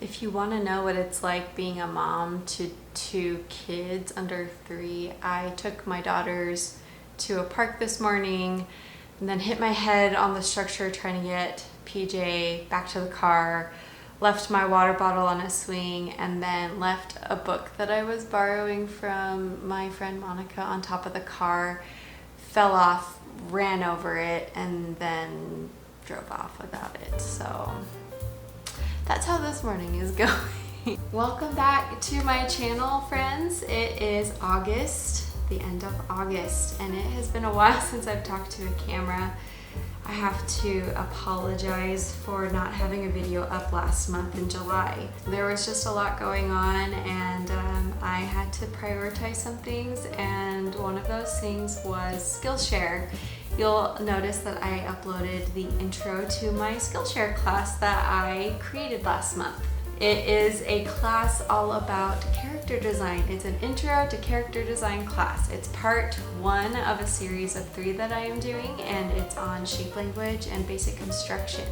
If you want to know what it's like being a mom to 2 kids under 3, I took my daughters to a park this morning and then hit my head on the structure trying to get PJ back to the car, left my water bottle on a swing, and then left a book that I was borrowing from my friend Monica on top of the car, fell off, ran over it, and then drove off without it. So that's how this morning is going. Welcome back to my channel, friends. It is August, the end of August, and it has been a while since I've talked to a camera. I have to apologize for not having a video up last month in July. There was just a lot going on, and I had to prioritize some things, and one of those things was Skillshare. You'll notice that I uploaded the intro to my Skillshare class that I created last month. It is a class all about character design. It's an intro to character design class. It's part 1 of a series of 3 that I am doing, and it's on shape language and basic construction.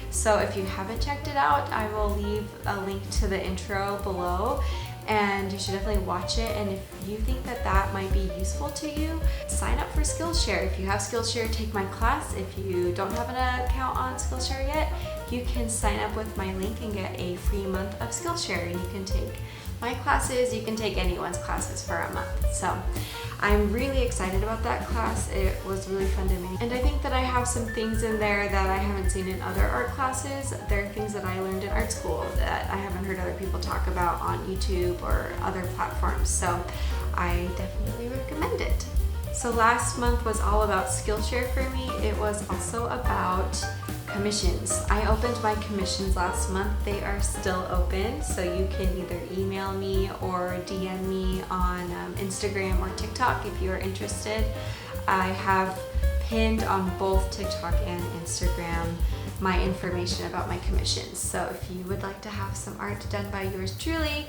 So if you haven't checked it out, I will leave a link to the intro below, and you should definitely watch it. And if you think that that might be useful to you, sign up for Skillshare. If you have Skillshare, take my class. If you don't have an account on Skillshare yet, you can sign up with my link and get a free month of Skillshare, and you can take my classes, you can take anyone's classes for a month. So I'm really excited about that class. It was really fun to make. And I think that I have some things in there that I haven't seen in other art classes. There are things that I learned in art school that I haven't heard other people talk about on YouTube or other platforms. So I definitely recommend it. So last month was all about Skillshare for me. It was also about commissions. I opened my commissions last month. They are still open, so you can either email me or DM me on Instagram or TikTok if you are interested. I have pinned on both TikTok and Instagram my information about my commissions. So if you would like to have some art done by yours truly,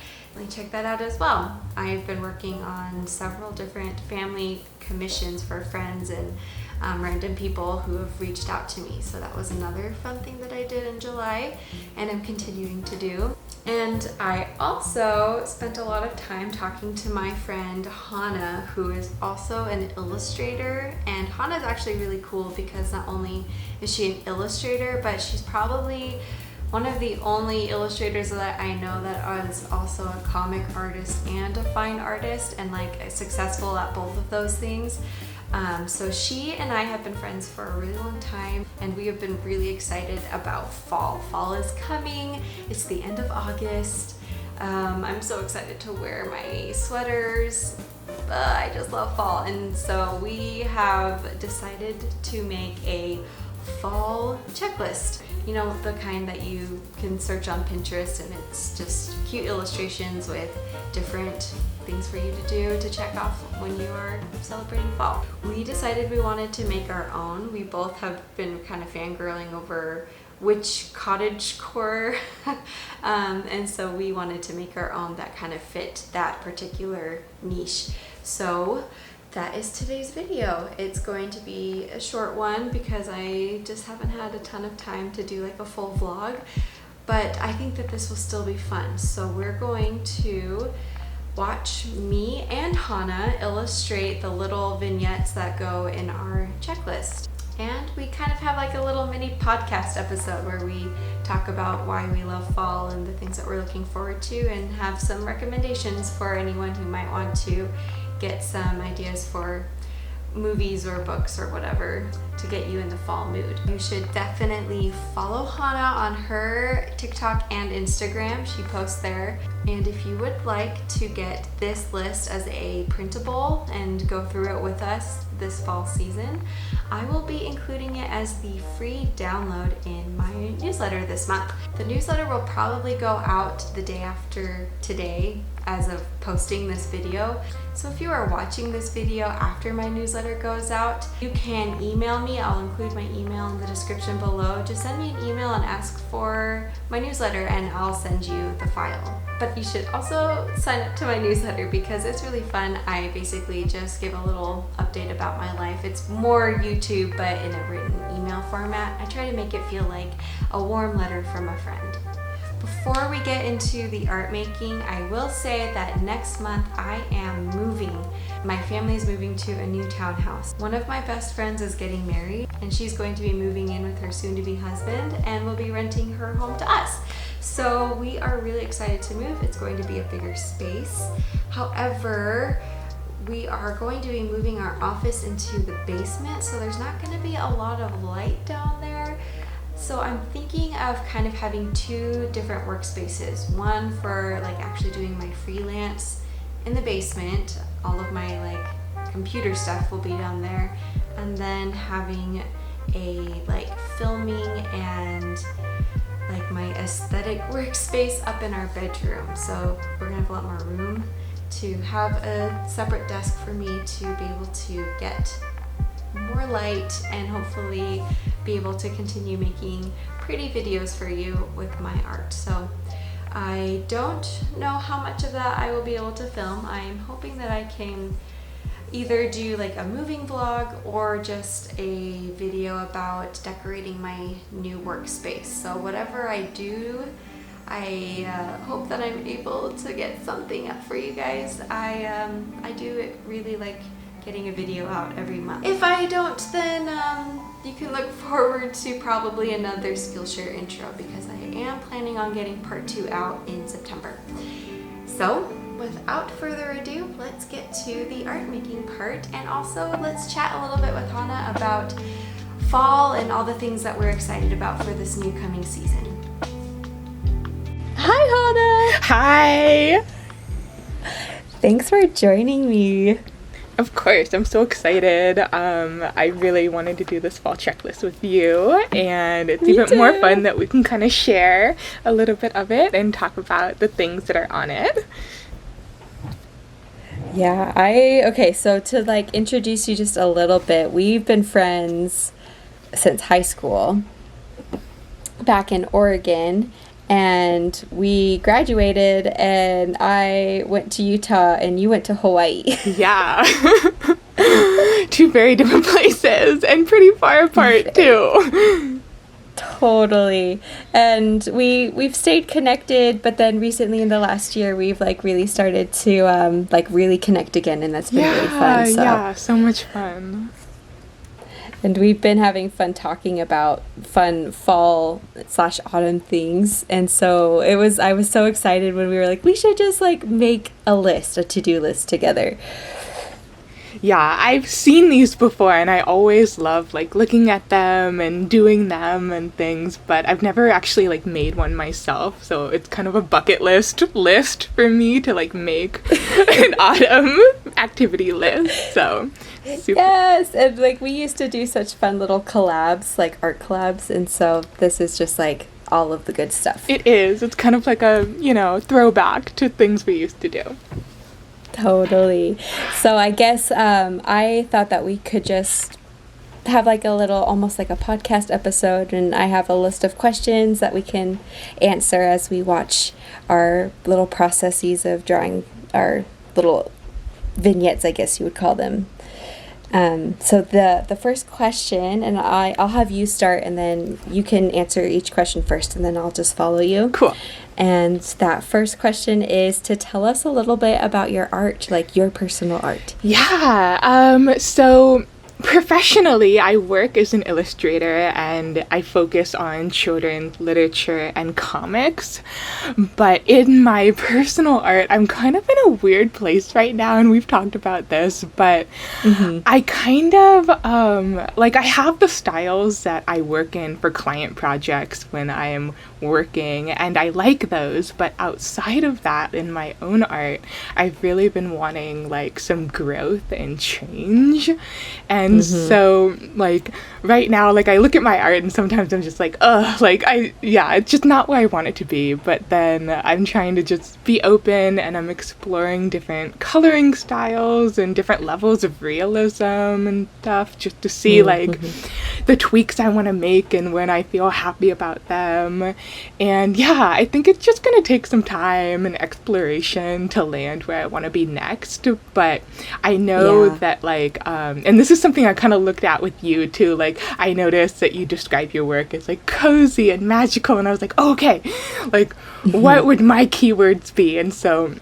check that out as well. I've been working on several different family commissions for friends and random people who have reached out to me. So that was another fun thing that I did in July, and I'm continuing to do. And I also spent a lot of time talking to my friend Hana, who is also an illustrator. And Hana is actually really cool because not only is she an illustrator, but she's probably one of the only illustrators that I know that is also a comic artist and a fine artist, and successful at both of those things. So she and I have been friends for a really long time, and we have been really excited about fall. Fall is coming. It's the end of August. I'm so excited to wear my sweaters. I just love fall, and so we have decided to make a fall checklist. You know, the kind that you can search on Pinterest, and it's just cute illustrations with different things for you to do to check off when you are celebrating fall. We decided we wanted to make our own. We both have been kind of fangirling over which cottagecore and so we wanted to make our own that kind of fit that particular niche. So that is today's video. It's going to be a short one because I just haven't had a ton of time to do like a full vlog, but I think that this will still be fun. So we're going to watch me and Hana illustrate the little vignettes that go in our checklist. And we kind of have like a little mini podcast episode where we talk about why we love fall and the things that we're looking forward to, and have some recommendations for anyone who might want to get some ideas for movies or books or whatever to get you in the fall mood. You should definitely follow Hana on her TikTok and Instagram. She posts there. And if you would like to get this list as a printable and go through it with us this fall season, I will be including it as the free download in my newsletter this month. The newsletter will probably go out the day after today as of posting this video. So if you are watching this video after my newsletter goes out, you can email me. I'll include my email in the description below. Just send me an email and ask for my newsletter, and I'll send you the file. But you should also sign up to my newsletter because it's really fun. I basically just give a little update about my life. It's more YouTube, but in a written email format. I try to make it feel like a warm letter from a friend. Before before we get into the art making, I will say that next month I am moving. My family is moving to a new townhouse. One of my best friends is getting married, and she's going to be moving in with her soon-to-be husband, and will be renting her home to us. So we are really excited to move. It's going to be a bigger space. However, we are going to be moving our office into the basement, so there's not going to be a lot of light down there. So I'm thinking of kind of having two different workspaces. One for like actually doing my freelance in the basement. All of my like computer stuff will be down there. And then having a like filming and like my aesthetic workspace up in our bedroom. So we're gonna have a lot more room to have a separate desk for me to be able to get more light and hopefully be able to continue making pretty videos for you with my art. So I don't know how much of that I will be able to film. I'm hoping that I can either do like a moving vlog or just a video about decorating my new workspace. So whatever I do, I hope that I'm able to get something up for you guys. I do really like getting a video out every month. If I don't, then you can look forward to probably another Skillshare intro, because I am planning on getting part 2 out in September. So without further ado, let's get to the art making part, and also let's chat a little bit with Hana about fall and all the things that we're excited about for this new coming season. Hi, Hana! Hi! Thanks for joining me. Of course, I'm so excited. I really wanted to do this fall checklist with you, and it's even more fun that we can kind of share a little bit of it and talk about the things that are on it. Yeah, okay, so to like introduce you just a little bit, we've been friends since high school back in Oregon. And we graduated, and I went to Utah, and you went to Hawaii. Yeah. Two very different places, and pretty far apart, too. Totally. And we've stayed connected, but then recently in the last year, we've like really started to like really connect again, and that's been really fun. So. Yeah, so much fun. And we've been having fun talking about fun fall/autumn things. And so I was so excited when we were like, we should just like make a to-do list together. Yeah, I've seen these before, and I always love like looking at them and doing them and things, but I've never actually like made one myself. So it's kind of a bucket list for me to like make an autumn activity list. So super. Yes, and like we used to do such fun little collabs, like art collabs, and so this is just like all of the good stuff. It is. It's kind of like a, throwback to things we used to do. Totally. So I guess I thought that we could just have like a little, almost like a podcast episode, and I have a list of questions that we can answer as we watch our little processes of drawing our little vignettes, I guess you would call them. So the first question, and I'll have you start, and then you can answer each question first, and then I'll just follow you. Cool. And that first question is to tell us a little bit about your art, like your personal art. Yeah. So professionally, I work as an illustrator, and I focus on children's literature and comics. But in my personal art, I'm kind of in a weird place right now, and we've talked about this, but I kind of, I have the styles that I work in for client projects when I am working, and I like those, but outside of that, in my own art, I've really been wanting like some growth and change. And so like right now, like I look at my art and sometimes I'm just like, it's just not where I want it to be. But then I'm trying to just be open, and I'm exploring different coloring styles and different levels of realism and stuff, just to see the tweaks I want to make and when I feel happy about them. And yeah, I think it's just going to take some time and exploration to land where I want to be next. But I know that like, and this is something I kind of looked at with you too. Like, I noticed that you describe your work as like cozy and magical. And I was like, oh, okay, like what would my keywords be? And so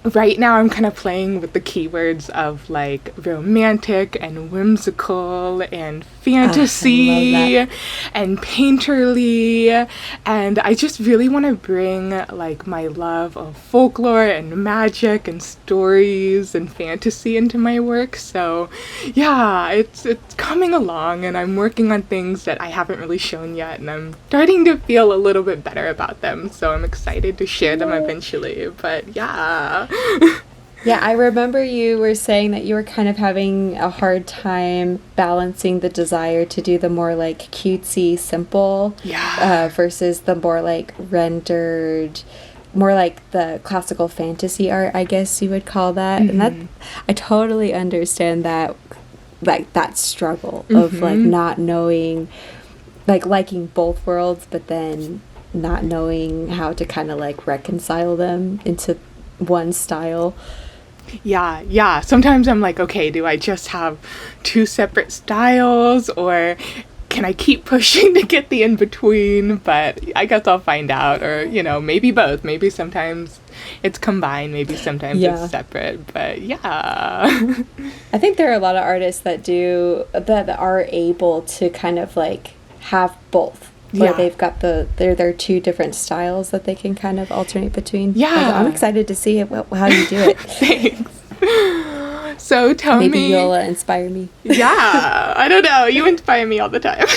right now I'm kind of playing with the keywords of like romantic and whimsical and fantasy and painterly, and I just really want to bring like my love of folklore and magic and stories and fantasy into my work. So yeah, it's coming along, and I'm working on things that I haven't really shown yet, and I'm starting to feel a little bit better about them, so I'm excited to share them eventually. But yeah. Yeah, I remember you were saying that you were kind of having a hard time balancing the desire to do the more like cutesy, simple, versus the more like rendered, more like the classical fantasy art, I guess you would call that. And that, I totally understand that, like that struggle of like not knowing, like liking both worlds, but then not knowing how to kind of like reconcile them into one style. Yeah. Sometimes I'm like, okay, do I just have two separate styles, or can I keep pushing to get the in-between? But I guess I'll find out, or, you know, maybe both. Maybe sometimes it's combined, maybe sometimes it's separate, but yeah. I think there are a lot of artists that are able to kind of like have both. Where they've got their two different styles that they can kind of alternate between. Yeah. I'm excited to see how you do it. Thanks. So tell me. Maybe you'll inspire me. Yeah. I don't know. You inspire me all the time.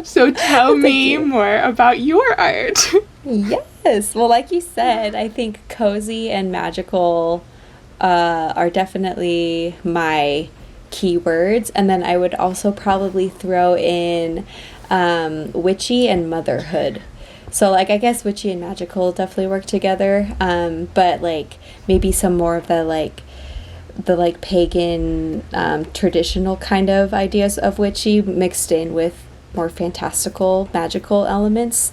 So tell me more about your art. Yes. Well, like you said, I think cozy and magical are definitely my keywords. And then I would also probably throw in witchy and motherhood. So like I guess witchy and magical definitely work together, but like maybe some more of the like pagan traditional kind of ideas of witchy mixed in with more fantastical magical elements.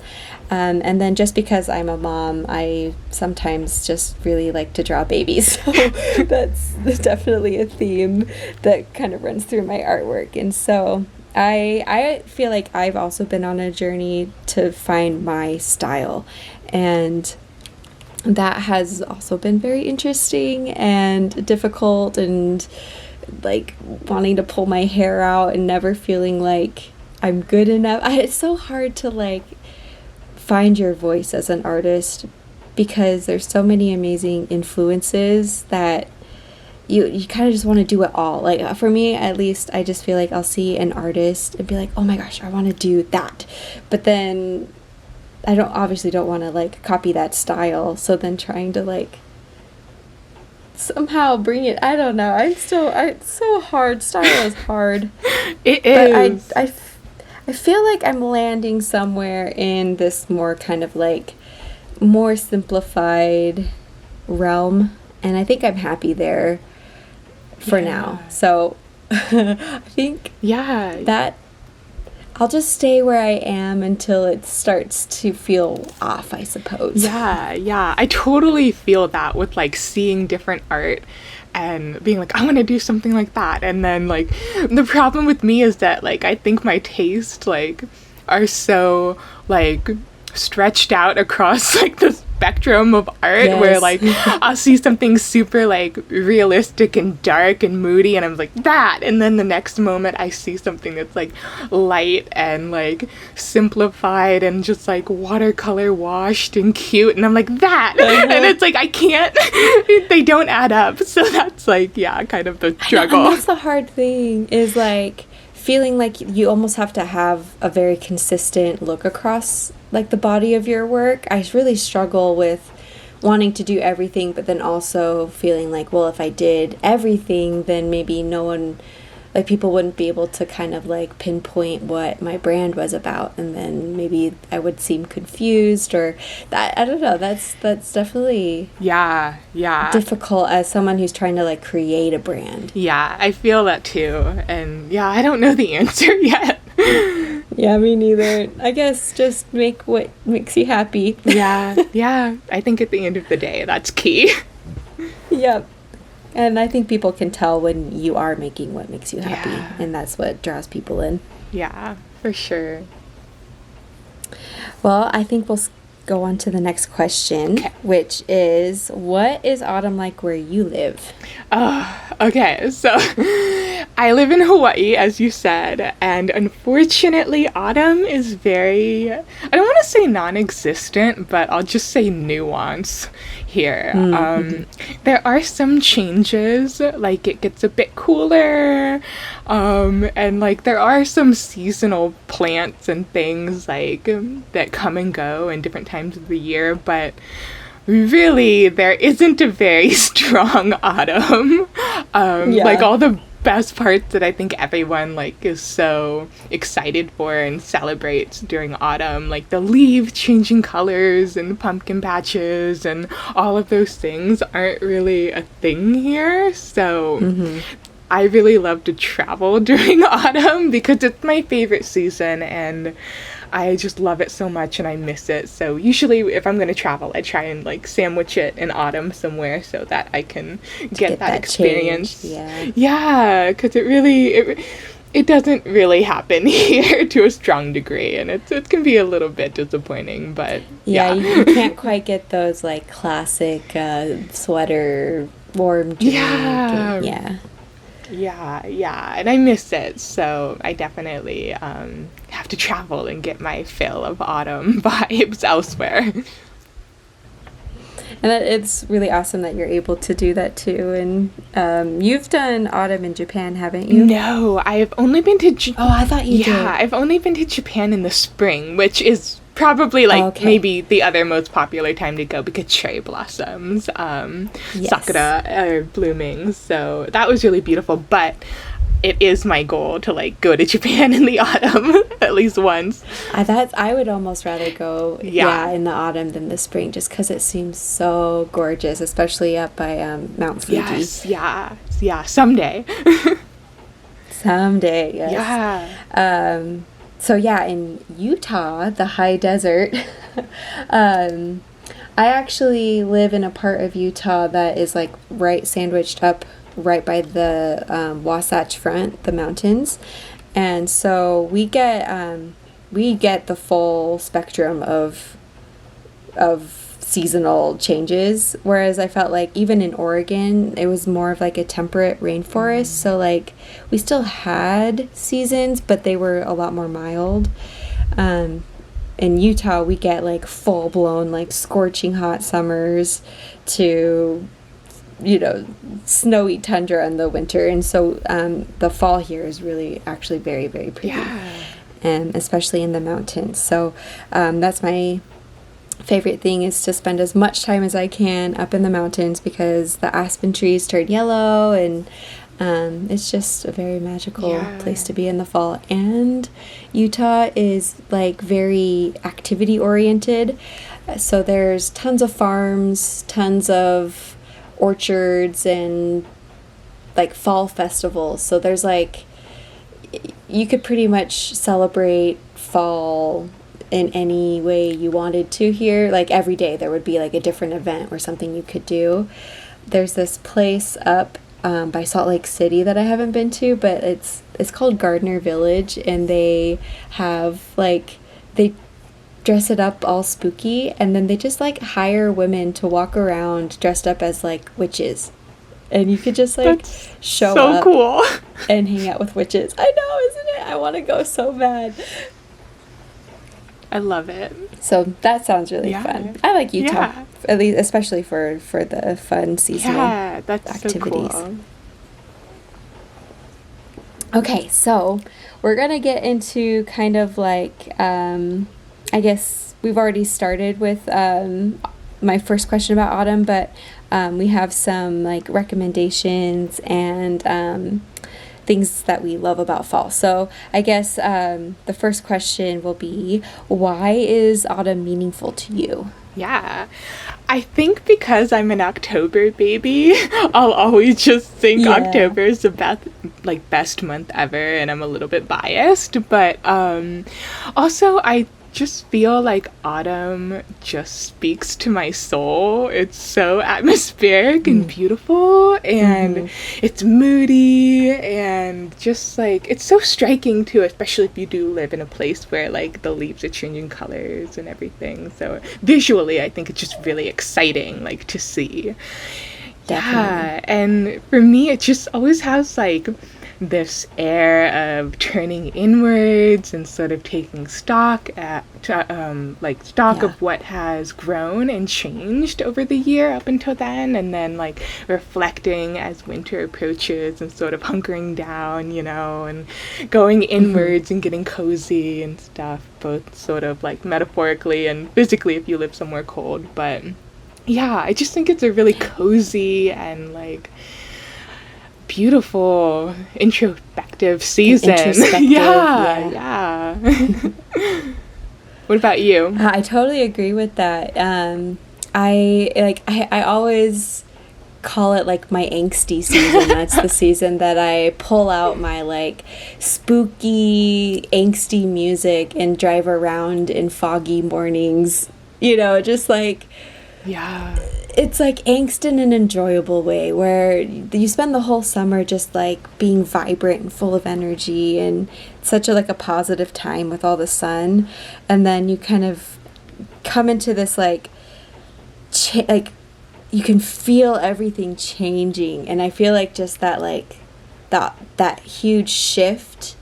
And then just because I'm a mom, I sometimes just really like to draw babies. So that's definitely a theme that kind of runs through my artwork. And so I feel like I've also been on a journey to find my style, and that has also been very interesting and difficult, and like wanting to pull my hair out and never feeling like I'm good enough. It's so hard to like find your voice as an artist because there's so many amazing influences that you kind of just want to do it all. Like for me, at least, I just feel like I'll see an artist and be like, oh my gosh, I want to do that. But then I don't want to like copy that style. So then trying to like somehow bring it, I don't know. It's so hard. Style is hard. It is. But I feel like I'm landing somewhere in this more kind of like more simplified realm. And I think I'm happy there for now. So I think that I'll just stay where I am until it starts to feel off, I suppose. Yeah. I totally feel that with like seeing different art and being like, I want to do something like that. And then like the problem with me is that like I think my taste like are so like stretched out across like the spectrum of art, where like I'll see something super like realistic and dark and moody and I'm like that, and then the next moment I see something that's like light and like simplified and just like watercolor washed and cute, and I'm like that, and it's like I can't they don't add up. So that's like kind of the struggle. And that's the hard thing, is like feeling like you almost have to have a very consistent look across like the body of your work. I really struggle with wanting to do everything, but then also feeling like, well, if I did everything, then maybe no one like people wouldn't be able to kind of like pinpoint what my brand was about, and then maybe I would seem confused, or that, I don't know, that's definitely Yeah, difficult as someone who's trying to like create a brand. yeah, I feel that too. And yeah, I don't know the answer yet. Yeah, me neither. I guess just make what makes you happy. Yeah, I think at the end of the day, that's key. Yep. And I think people can tell when you are making what makes you happy, Yeah. and that's what draws people in. Yeah, for sure. Well, I think we'll go on to the next question, Okay. which is, what is autumn like where you live? Okay, so I live in Hawaii, as you said, and unfortunately, autumn is very, I don't want to say non-existent, but I'll just say nuance here. There are some changes, like it gets a bit cooler, and like there are some seasonal plants and things like that come and go in different times of the year, but really there isn't a very strong autumn. Like all the best parts that I think everyone like is so excited for and celebrates during autumn, like the leaves changing colors and pumpkin patches and all of those things, aren't really a thing here. So I really love to travel during autumn because it's my favorite season, and I just love it so much and I miss it. So usually if I'm going to travel, I try and like sandwich it in autumn somewhere so that I can get that experience. Change. Yeah, because it doesn't really happen here to a strong degree, and it can be a little bit disappointing, but Yeah, you can't quite get those like classic sweater, warm drink. Yeah, and I miss it, so I definitely have to travel and get my fill of autumn vibes elsewhere. And it's really awesome that you're able to do that too. And you've done autumn in Japan, haven't you? No, I've only been to Oh, I thought you did. Yeah, I've only been to Japan in the spring, which is probably like maybe the other most popular time to go because cherry blossoms, sakura are blooming, so that was really beautiful. But it is my goal to like go to Japan in the autumn at least once. I would almost rather go in the autumn than the spring, just because it seems so gorgeous, especially up by Mount Fuji. Yeah, someday. Someday, yes. Yeah. So yeah, in Utah, the high desert, I actually live in a part of Utah that is like sandwiched up right by the Wasatch Front, the mountains, and so we get the full spectrum of seasonal changes, whereas I felt like even in Oregon it was more of like a temperate rainforest, so like we still had seasons but they were a lot more mild. In Utah we get like full-blown like scorching hot summers to snowy tundra in the winter, and so the fall here is really actually very, very pretty, especially in the mountains. So that's my favorite thing, is to spend as much time as I can up in the mountains because the aspen trees turn yellow, and it's just a very magical place to be in the fall. And Utah is like very activity oriented, so there's tons of farms, tons of orchards, and like fall festivals. So there's like, you could pretty much celebrate fall in any way you wanted to here. Like every day there would be like a different event or something you could do. There's this place up by Salt Lake City that I haven't been to, but it's called Gardner Village, and they have like, they dress it up all spooky, and then they just like hire women to walk around dressed up as like witches, and you could just like show up cool and hang out with witches. I know, isn't it? I want to go so bad. I love it. So that sounds really fun. I like Utah, at least, especially for the fun seasonal activities. So cool. Okay, so we're gonna get into kind of like I guess we've already started with my first question about autumn, but we have some like recommendations and things that we love about fall. So I guess the first question will be, why is autumn meaningful to you? Yeah. I think because I'm an October baby, I'll always just think Yeah. October is the best month ever, and I'm a little bit biased, but also I just feel like autumn just speaks to my soul. It's so atmospheric and beautiful, and it's moody, and just like it's so striking too, especially if you do live in a place where like the leaves are changing colors and everything. So visually I think it's just really exciting like to see. Definitely. Yeah, and for me it just always has like this air of turning inwards and sort of taking stock Yeah. of what has grown and changed over the year up until then, and then like reflecting as winter approaches and sort of hunkering down, and going inwards and getting cozy and stuff, both sort of like metaphorically and physically if you live somewhere cold. But yeah, I just think it's a really cozy and like beautiful introspective season. Introspective, yeah. What about you? I totally agree with that. I always call it like my angsty season. That's the season that I pull out my like spooky, angsty music and drive around in foggy mornings. Just like Yeah. it's like angst in an enjoyable way, where you spend the whole summer just like being vibrant and full of energy, and such a positive time with all the sun, and then you kind of come into this like you can feel everything changing, and I feel like just that like that huge shift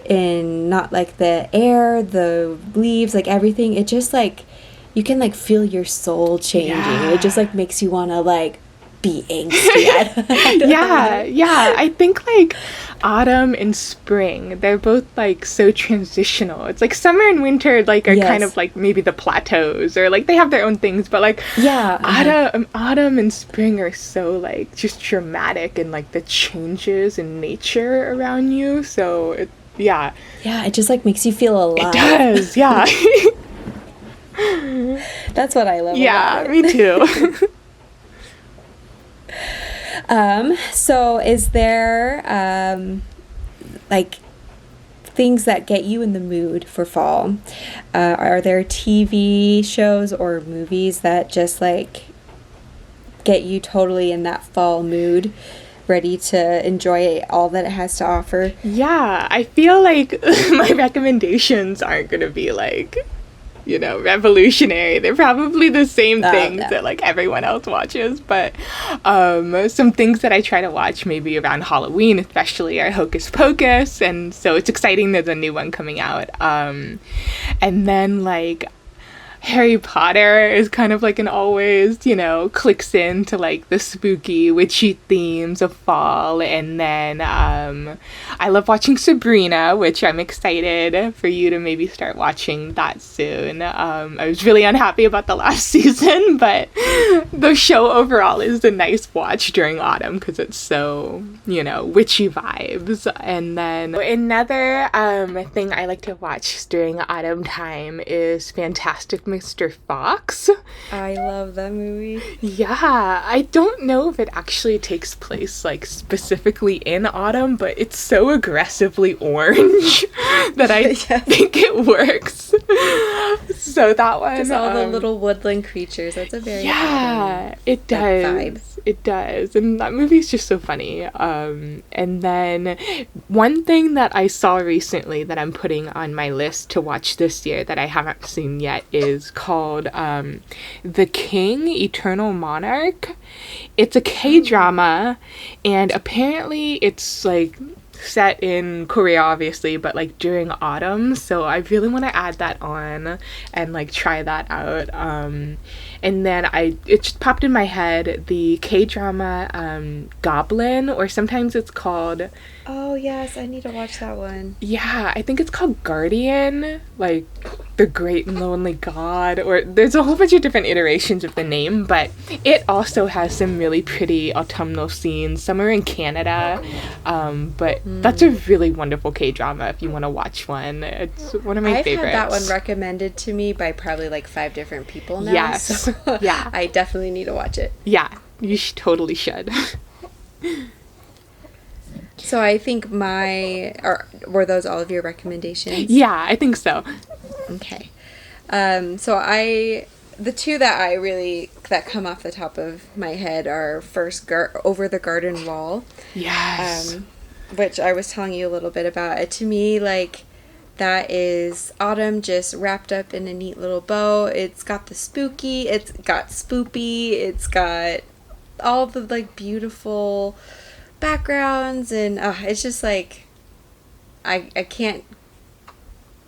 in not like the air, the leaves, like everything, it just like you can like feel your soul changing. Yeah. It just like makes you want to like be angsty. I don't know. Yeah. I think like autumn and spring, they're both like so transitional. It's like summer and winter like are kind Yes. of like maybe the plateaus, or like they have their own things, but like Yeah. autumn and spring are so like just dramatic, and like the changes in nature around you. So yeah, Yeah, it just like makes you feel alive. it does. Yeah. That's what I love Yeah, about it. me too. So is there like things that get you in the mood for fall? Are there TV shows or movies that just like get you totally in that fall mood, ready to enjoy all that it has to offer? Yeah, I feel like my recommendations aren't gonna be like, revolutionary. They're probably the same things no. that like everyone else watches, but some things that I try to watch maybe around Halloween especially are Hocus Pocus, and so it's exciting there's a new one coming out. And then like Harry Potter is kind of like an always, clicks into like the spooky, witchy themes of fall. And then I love watching Sabrina, which I'm excited for you to maybe start watching that soon. I was really unhappy about the last season, but the show overall is a nice watch during autumn because it's so, witchy vibes. And then another thing I like to watch during autumn time is Fantastic Mr. Fox. I love that movie. Yeah, I don't know if it actually takes place like specifically in autumn, but it's so aggressively orange that I think it works. So that one, Just all the little woodland creatures. That's a very it does. vibe. It does, and that movie's just so funny. And then one thing that I saw recently that I'm putting on my list to watch this year that I haven't seen yet is called The King, Eternal Monarch. It's a K-drama, and apparently it's like set in Korea obviously, but like during autumn, so I really want to add that on and like try that out. And then it just popped in my head, the K-drama Goblin, or sometimes it's called... Oh, yes, I need to watch that one. Yeah, I think it's called Guardian, like the Great and Lonely God, or there's a whole bunch of different iterations of the name, but it also has some really pretty autumnal scenes. Some are in Canada, but that's a really wonderful K-drama if you want to watch one. It's one of my favorites. I've had that one recommended to me by probably like 5 different people now. Yes, so yeah. I definitely need to watch it. Yeah, you totally should. So I think were those all of your recommendations? Yeah, I think so. Okay. So the two that come off the top of my head are first Over the Garden Wall. Yes. Which I was telling you a little bit about. To me, like, that is autumn just wrapped up in a neat little bow. It's got the spooky, it's got spoopy, it's got all the, like, beautiful backgrounds, and it's just like I can't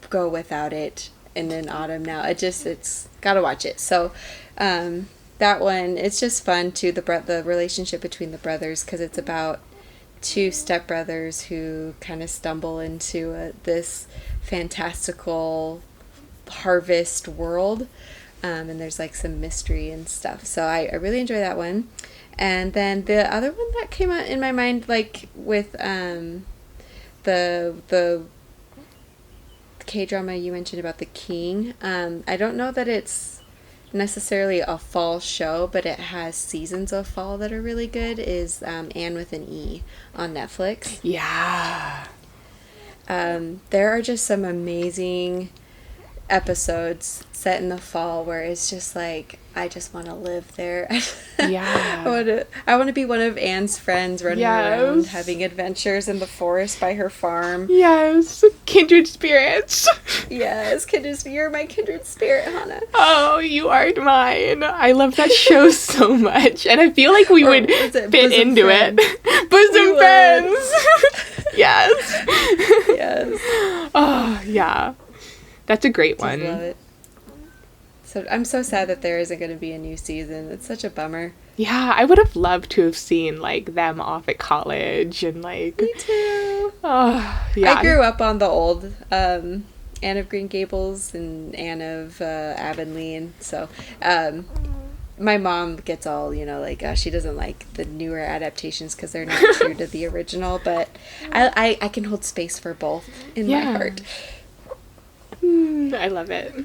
go without it in an autumn now. It's gotta watch it. So that one, it's just fun too, the relationship between the brothers, because it's about 2 stepbrothers who kind of stumble into this fantastical harvest world, and there's like some mystery and stuff. So I really enjoy that one. And then the other one that came out in my mind, like with the K-drama you mentioned about the king, I don't know that it's necessarily a fall show, but it has seasons of fall that are really good, is Anne with an E on Netflix. Yeah. There are just some amazing episodes set in the fall where it's just like, I just want to live there. Yeah. I want to be one of Anne's friends running around having adventures in the forest by her farm. Yes. Kindred spirits. Yes, you're my kindred spirit, Hana. Oh, you are mine. I love that show so much. And I feel like we would fit into friends? it. Bosom friends. Yes. Yes. Oh, yeah. That's a great one. I love it. So I'm so sad that there isn't going to be a new season. It's such a bummer. Yeah, I would have loved to have seen, like, them off at college and, like... Me too. Oh, yeah. I grew up on the old Anne of Green Gables and Anne of Avonlea, and so my mom gets all, like, she doesn't like the newer adaptations because they're not true to the original, but I can hold space for both in my heart. I love it.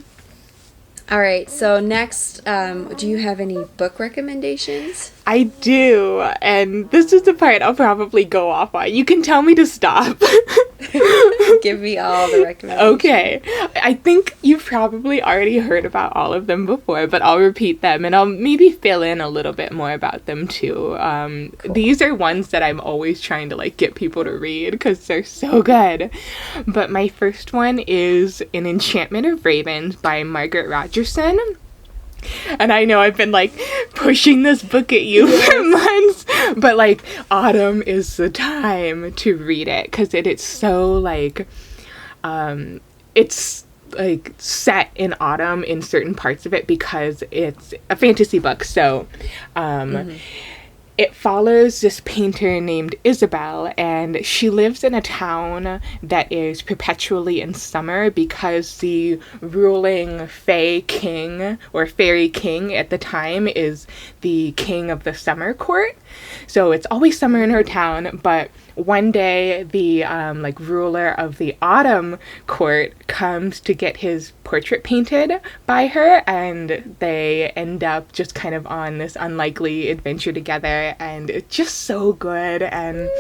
All right, so next, do you have any book recommendations? I do, and this is the part I'll probably go off on. You can tell me to stop. Give me all the recommendations. Okay. I think you've probably already heard about all of them before, but I'll repeat them, and I'll maybe fill in a little bit more about them, too. Cool. These are ones that I'm always trying to, like, get people to read, because they're so good. But my first one is An Enchantment of Ravens by Margaret Rogerson. And I know I've been, like, pushing this book at you for months, but, like, autumn is the time to read it, because it is so, like, it's, like, set in autumn in certain parts of it because it's a fantasy book, so, it follows this painter named Isabel, and she lives in a town that is perpetually in summer because the ruling fae king, or fairy king at the time, is the king of the summer court. So it's always summer in her town, but one day the like ruler of the autumn court comes to get his portrait painted by her, and they end up just kind of on this unlikely adventure together, and it's just so good. And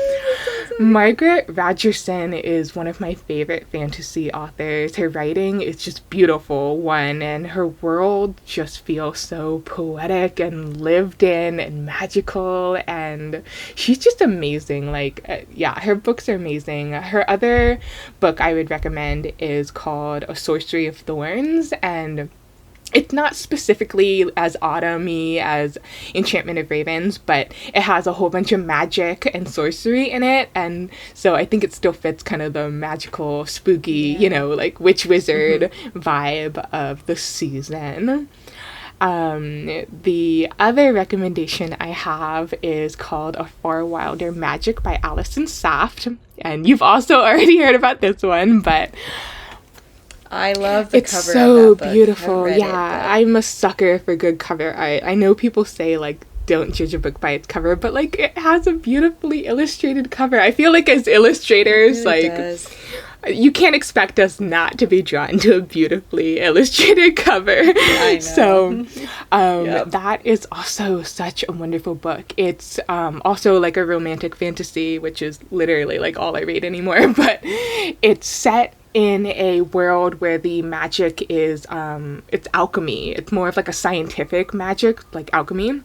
Margaret Rogerson is one of my favorite fantasy authors. Her writing is just beautiful, and her world just feels so poetic and lived in and magical, and she's just amazing. Like, yeah, her books are amazing. Her other book I would recommend is called A Sorcery of Thorns, and it's not specifically as autumn-y as Enchantment of Ravens, but it has a whole bunch of magic and sorcery in it, and so I think it still fits kind of the magical, spooky, like witch wizard vibe of the season. The other recommendation I have is called A Far Wilder Magic by Alison Saft. And you've also already heard about this one, but I love the it's cover so of that book. beautiful. I've read Yeah, I'm a sucker for good cover art. I know people say, like, don't judge a book by its cover, but, like, it has a beautifully illustrated cover. I feel like as illustrators, it really like, does. you can't expect us not to be drawn to a beautifully illustrated cover. I know. So Yep. that is also such a wonderful book. It's also like a romantic fantasy, which is literally like all I read anymore, but it's set in a world where the magic is it's alchemy. It's more of like a scientific magic, like alchemy.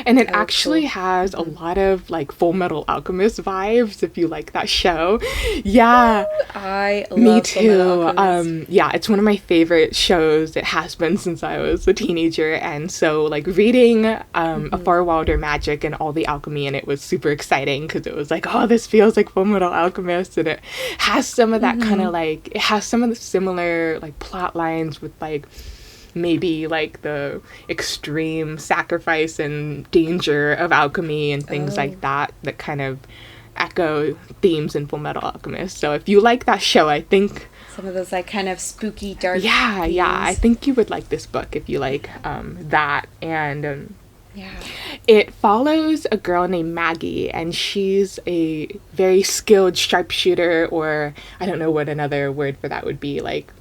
And it actually cool. has a lot of like Full Metal Alchemist vibes, if you like that show. Yeah. I love Me Fullmetal too. Alchemist. Yeah, it's one of my favorite shows. It has been since I was a teenager, and so like reading A Far Wilder Magic and all the alchemy in it was super exciting because it was like, oh, this feels like Full Metal Alchemist, and it has some of that kind of like, it has some of the similar like plot lines with like maybe like the extreme sacrifice and danger of alchemy and things like that kind of echo themes in Full Metal Alchemist. So if you like that show, I think Some of those like kind of spooky, dark yeah, I themes. think you would like this book if you like that. And Yeah. it follows a girl named Maggie, and she's a very skilled sharpshooter, or I don't know what another word for that would be, like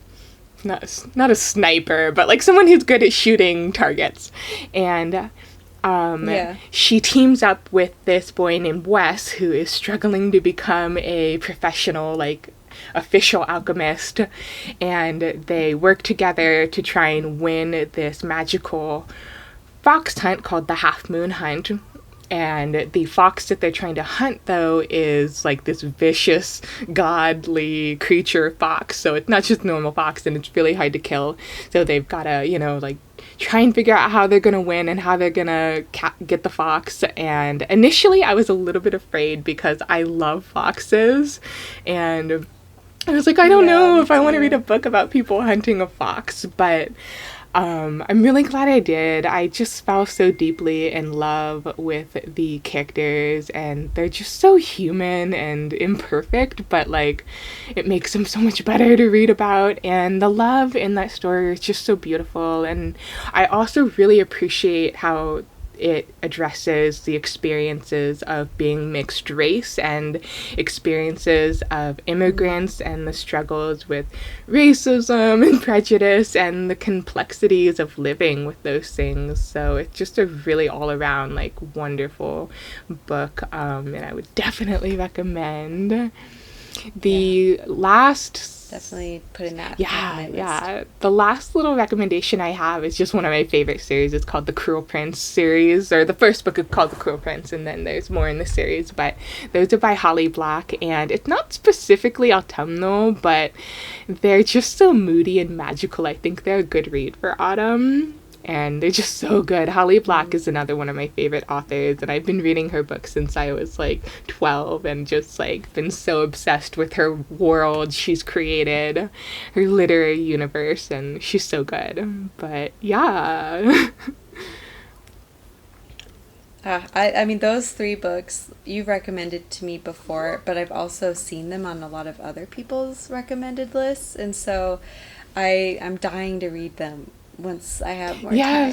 not a sniper, but like someone who's good at shooting targets. And she teams up with this boy named Wes, who is struggling to become a professional, like official alchemist, and they work together to try and win this magical fox hunt called the Half Moon Hunt. And the fox that they're trying to hunt, though, is like this vicious, godly creature fox. So it's not just normal fox, and it's really hard to kill. So they've got to, like, try and figure out how they're going to win and how they're going to get the fox. And initially, I was a little bit afraid because I love foxes. And I was like, I don't know if I want to read a book about people hunting a fox, but I'm really glad I did. I just fell so deeply in love with the characters, and they're just so human and imperfect, but like it makes them so much better to read about, and the love in that story is just so beautiful. And I also really appreciate how it addresses the experiences of being mixed race and experiences of immigrants and the struggles with racism and prejudice and the complexities of living with those things. So it's just a really all around like wonderful book, and I would definitely recommend. The last Definitely putting that on my list. The last little recommendation I have is just one of my favorite series. It's called the Cruel Prince series, or the first book is called The Cruel Prince, and then there's more in the series, but those are by Holly Black, and it's not specifically autumnal, but they're just so moody and magical. I think they're a good read for autumn, and they're just so good. Holly Black is another one of my favorite authors, and I've been reading her books since I was like 12 and just like been so obsessed with her world she's created, her literary universe, and she's so good. But yeah. I mean, those 3 books you've recommended to me before, but I've also seen them on a lot of other people's recommended lists, and so I'm dying to read them once I have more time.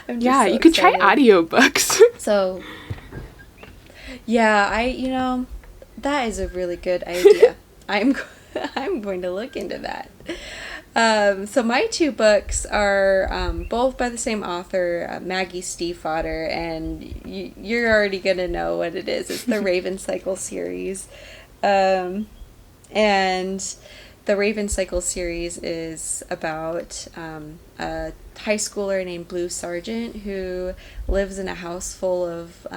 I'm just so you could try excited. audiobooks. So, yeah, that is a really good idea. I'm going to look into that. So my 2 books are both by the same author, Maggie Stiefvater, and you're already going to know what it is. It's the Raven Cycle series. And the Raven Cycle series is about a high schooler named Blue Sargent who lives in a house full of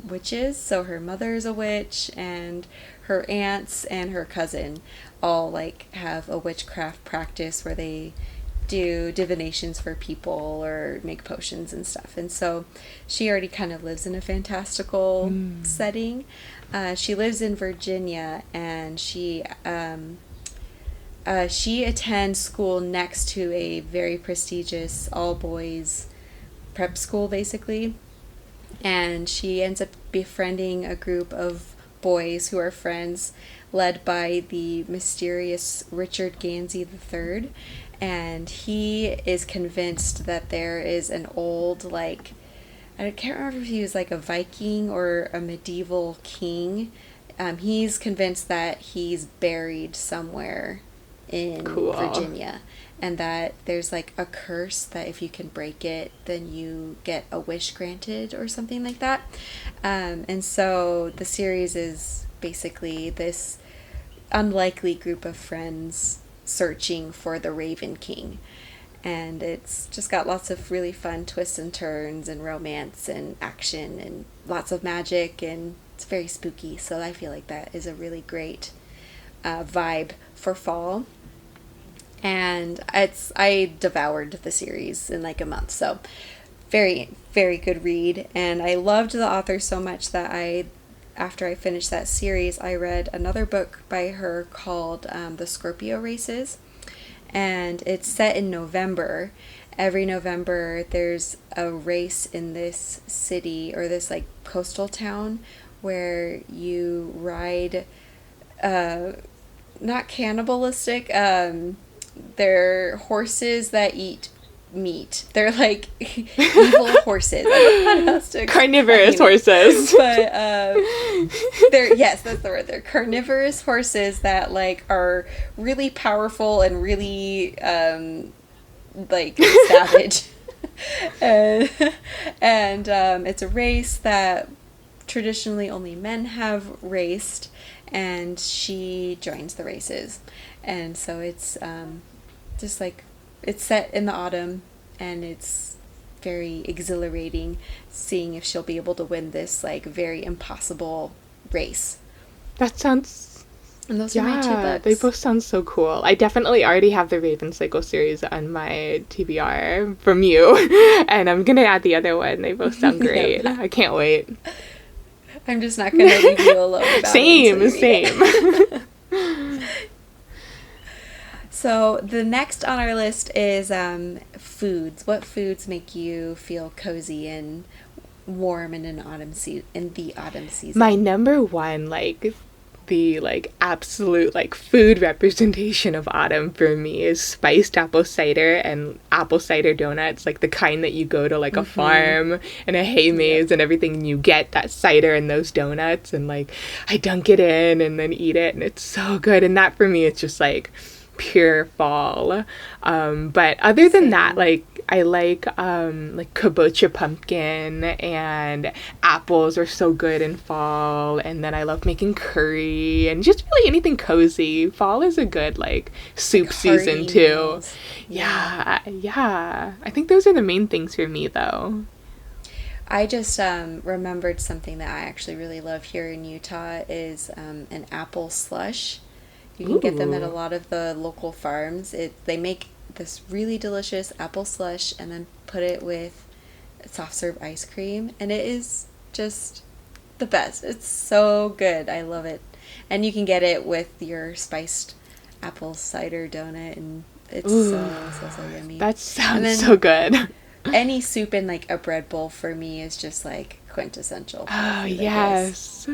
witches. So her mother's a witch, and her aunts and her cousin all like have a witchcraft practice where they do divinations for people or make potions and stuff. And so she already kind of lives in a fantastical setting. She lives in Virginia, and she she attends school next to a very prestigious all-boys prep school, basically. And she ends up befriending a group of boys who are friends, led by the mysterious Richard Gansey III. And he is convinced that there is an old, like, I can't remember if he was like a Viking or a medieval king. He's convinced that he's buried somewhere in Virginia, and that there's like a curse that if you can break it, then you get a wish granted or something like that. And so the series is basically this unlikely group of friends searching for the Raven King. And it's just got lots of really fun twists and turns and romance and action and lots of magic, and it's very spooky. So I feel like that is a really great vibe for fall. And I devoured the series in like a month. So very, very good read. And I loved the author so much that after I finished that series, I read another book by her called The Scorpio Races. And it's set in November. Every November, there's a race in this city or this like coastal town where you ride, not cannibalistic, they're horses that eat meat. They're like evil horses. I don't know how else to explain. Carnivorous horses. But they're, yes, that's the word. They're carnivorous horses that like are really powerful and really like savage. and it's a race that traditionally only men have raced, and she joins the races. And so it's just like, it's set in the autumn, and it's very exhilarating seeing if she'll be able to win this like very impossible race. That sounds... And those are my 2 books. They both sound so cool. I definitely already have the Raven Cycle series on my TBR from you, and I'm gonna add the other one. They both sound great. I can't wait. I'm just not gonna leave you alone about it. Same. So the next on our list is foods. What foods make you feel cozy and warm in the autumn season? My number one, like, the like absolute like food representation of autumn for me is spiced apple cider and apple cider donuts, like the kind that you go to like a farm and a hay maze and everything, and you get that cider and those donuts, and like I dunk it in and then eat it, and it's so good. And that for me, it's just like pure fall. But other than that, like I like kabocha pumpkin, and apples are so good in fall. And then I love making curry and just really anything cozy. Fall is a good like soup season too. Yeah. I think those are the main things for me though. I just remembered something that I actually really love here in Utah is an apple slush. You can get them at a lot of the local farms. They make this really delicious apple slush and then put it with soft serve ice cream, and it is just the best. It's so good. I love it. And you can get it with your spiced apple cider donut, and it's so yummy. That sounds so good. Any soup in like a bread bowl for me is just like quintessential. Oh, yes.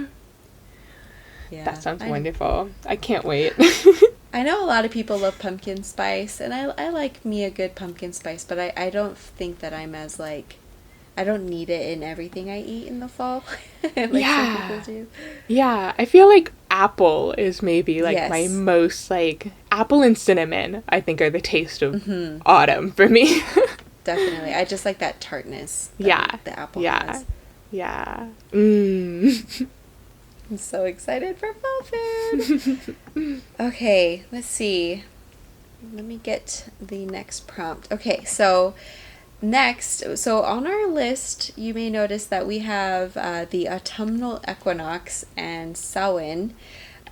Yeah, that sounds wonderful. I can't wait. I know a lot of people love pumpkin spice, and I like me a good pumpkin spice, but I don't think that I'm as like, I don't need it in everything I eat in the fall. Some people do. Yeah, I feel like apple is maybe like my most like, apple and cinnamon I think are the taste of autumn for me. Definitely. I just like that tartness that the apple has. Yeah. I'm so excited for fall food. Okay, let's see. Let me get the next prompt. Okay, so on our list, you may notice that we have the autumnal equinox and Samhain.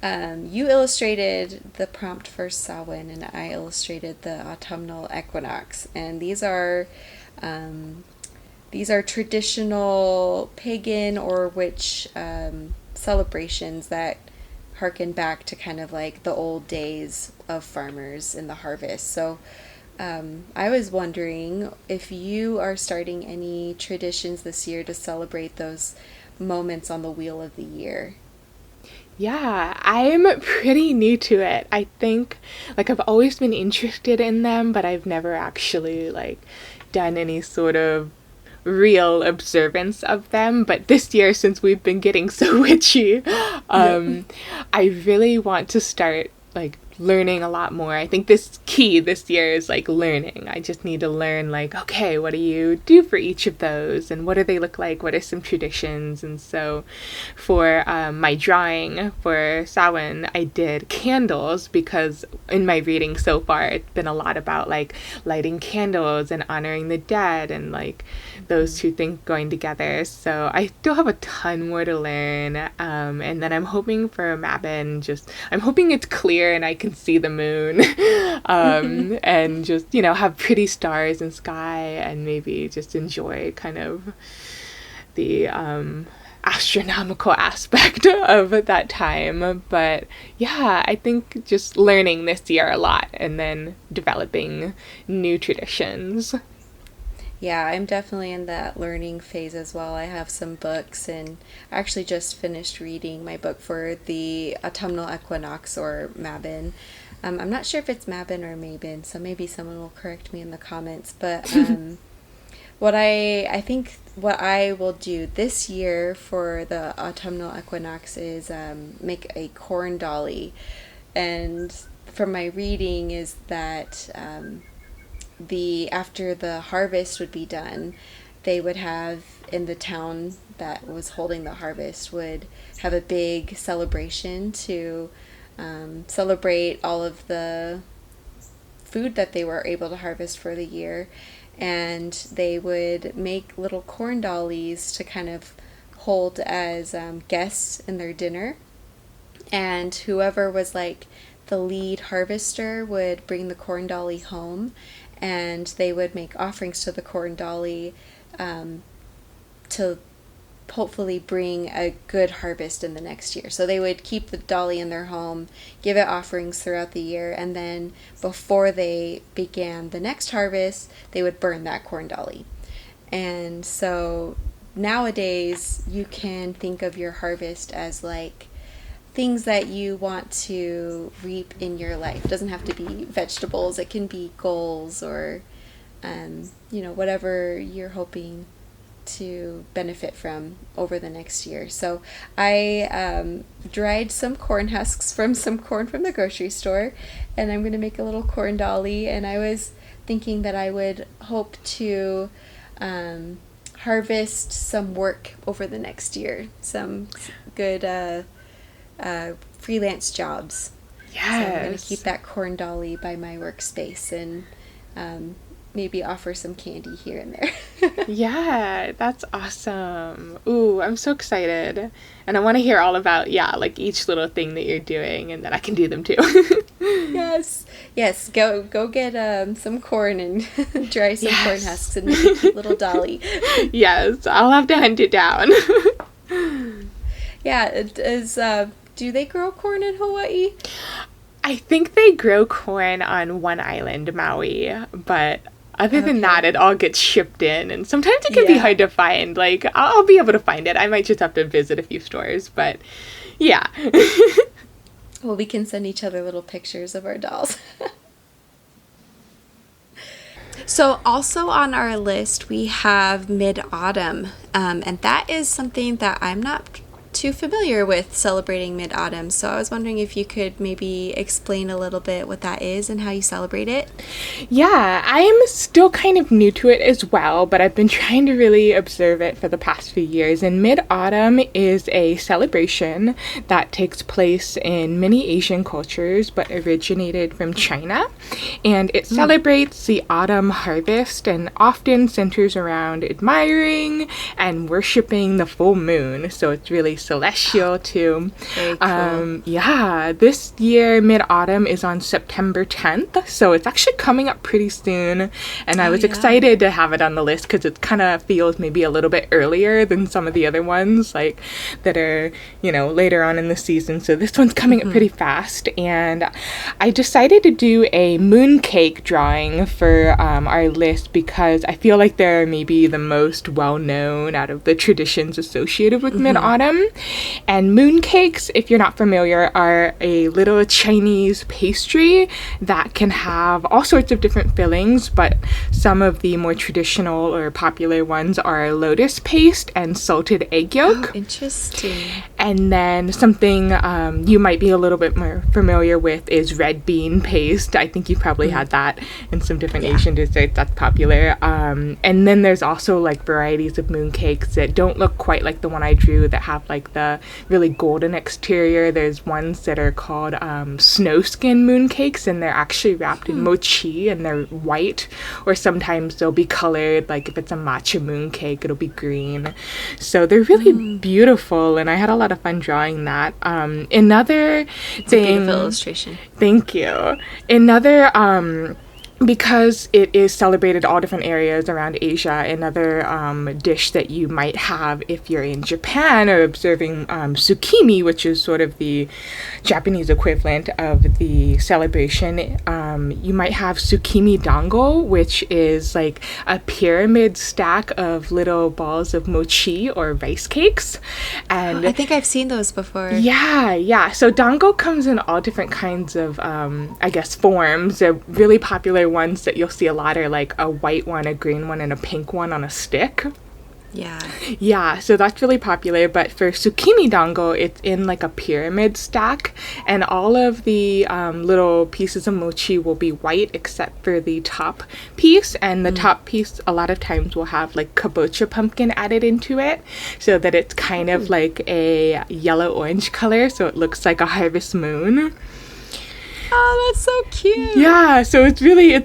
You illustrated the prompt for Samhain, and I illustrated the autumnal equinox. And these are traditional pagan or witch celebrations that harken back to kind of like the old days of farmers in the harvest. So I was wondering if you are starting any traditions this year to celebrate those moments on the wheel of the year. Yeah, I'm pretty new to it. I think like I've always been interested in them, but I've never actually like done any sort of real observance of them. But this year, since we've been getting so witchy, I really want to start like learning a lot more. I think this key this year is like learning. I just need to learn like, okay, what do you do for each of those and what do they look like? What are some traditions? And so for my drawing for Samhain, I did candles because in my reading so far, it's been a lot about like lighting candles and honoring the dead and like those two things going together. So I still have a ton more to learn. And then I'm hoping for Mabon, I'm hoping it's clear and I can see the moon and just, have pretty stars and sky and maybe just enjoy kind of the astronomical aspect of that time. But yeah, I think just learning this year a lot and then developing new traditions. Yeah, I'm definitely in that learning phase as well. I have some books, and I actually just finished reading my book for the autumnal equinox or Mabon. I'm not sure if it's Mabon or Mabon, so maybe someone will correct me in the comments. But what I will do this year for the autumnal equinox is make a corn dolly, and from my reading is that after the harvest would be done, they would have in the town that was holding the harvest would have a big celebration to celebrate all of the food that they were able to harvest for the year, and they would make little corn dollies to kind of hold as guests in their dinner, and whoever was like the lead harvester would bring the corn dolly home, and they would make offerings to the corn dolly to hopefully bring a good harvest in the next year. So they would keep the dolly in their home, give it offerings throughout the year, and then before they began the next harvest, they would burn that corn dolly. And so nowadays you can think of your harvest as like things that you want to reap in your life. It doesn't have to be vegetables. It can be goals or, whatever you're hoping to benefit from over the next year. So I dried some corn husks from some corn from the grocery store, and I'm going to make a little corn dolly. And I was thinking that I would hope to harvest some work over the next year, some good freelance jobs. Yes. So I'm going to keep that corn dolly by my workspace and maybe offer some candy here and there. Yeah, that's awesome. Ooh, I'm so excited. And I want to hear all about, like each little thing that you're doing and that I can do them too. Yes, go get some corn and dry some corn husks and make a cute little dolly. Yes, I'll have to hunt it down. Yeah, do they grow corn in Hawaii? I think they grow corn on one island, Maui, but other than that, it all gets shipped in, and sometimes it can be hard to find. Like, I'll be able to find it. I might just have to visit a few stores, but yeah. Well, we can send each other little pictures of our dolls. So also on our list, we have Mid-Autumn, and that is something that I'm not too familiar with, celebrating Mid-Autumn. So I was wondering if you could maybe explain a little bit what that is and how you celebrate it. Yeah, I'm still kind of new to it as well, but I've been trying to really observe it for the past few years. And Mid-Autumn is a celebration that takes place in many Asian cultures, but originated from China. And it celebrates the autumn harvest and often centers around admiring and worshiping the full moon. So it's really celestial too. Very cool. Yeah, this year Mid-Autumn is on September 10th, so it's actually coming up pretty soon, and I was excited to have it on the list because it kind of feels maybe a little bit earlier than some of the other ones, like that are, you know, later on in the season. So this one's coming up pretty fast, and I decided to do a mooncake drawing for our list because I feel like they're maybe the most well-known out of the traditions associated with Mid-Autumn. And mooncakes, if you're not familiar, are a little Chinese pastry that can have all sorts of different fillings, but some of the more traditional or popular ones are lotus paste and salted egg yolk. Oh, interesting. And then something you might be a little bit more familiar with is red bean paste. I think you probably had that in some different Asian desserts. That's popular. And then there's also like varieties of mooncakes that don't look quite like the one I drew, that have like the really golden exterior. There's ones that are called snow skin mooncakes, and they're actually wrapped in mochi, and they're white, or sometimes they'll be colored. Like if it's a matcha mooncake, it'll be green. So they're really beautiful, and I had a lot of fun drawing that. Another It's a beautiful illustration. Thank you. Another because it is celebrated all different areas around Asia, another dish that you might have if you're in Japan or observing tsukimi, which is sort of the Japanese equivalent of the celebration, you might have tsukimi dango, which is like a pyramid stack of little balls of mochi or rice cakes. And I think I've seen those before. yeah. So dango comes in all different kinds of, I guess, forms. They're really popular ones that you'll see a lot are like a white one, a green one, and a pink one on a stick. Yeah, so that's really popular. But for tsukimi dango, it's in like a pyramid stack, and all of the little pieces of mochi will be white except for the top piece, and the top piece a lot of times will have like kabocha pumpkin added into it, so that it's kind of like a yellow-orange color, so it looks like a harvest moon. Oh, that's so cute. Yeah, so it's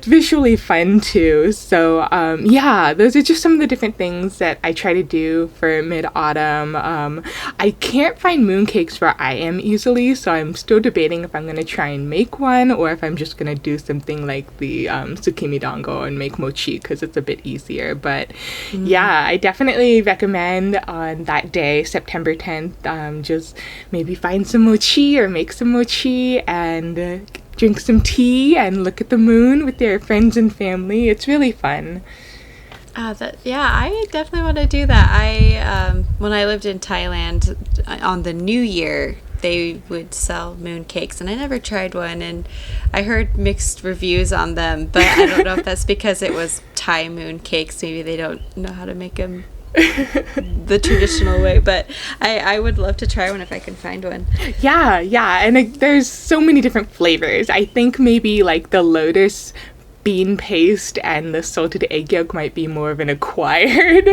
visually fun too. So yeah, those are just some of the different things that I try to do for Mid-Autumn. I can't find mooncakes where I am easily, so I'm still debating if I'm going to try and make one, or if I'm just going to do something like the tsukimi dango and make mochi, because it's a bit easier. But yeah, I definitely recommend on that day, September 10th, just maybe find some mochi or make some mochi and drink some tea and look at the moon with your friends and family. It's really fun. I definitely want to do that. I when I lived in Thailand, on the New Year, they would sell moon cakes, and I never tried one, and I heard mixed reviews on them, but I don't know if that's because it was Thai moon cakes. Maybe they don't know how to make them the traditional way, but I would love to try one if I can find one. Yeah, and there's so many different flavors. I think maybe like the lotus bean paste and the salted egg yolk might be more of an acquired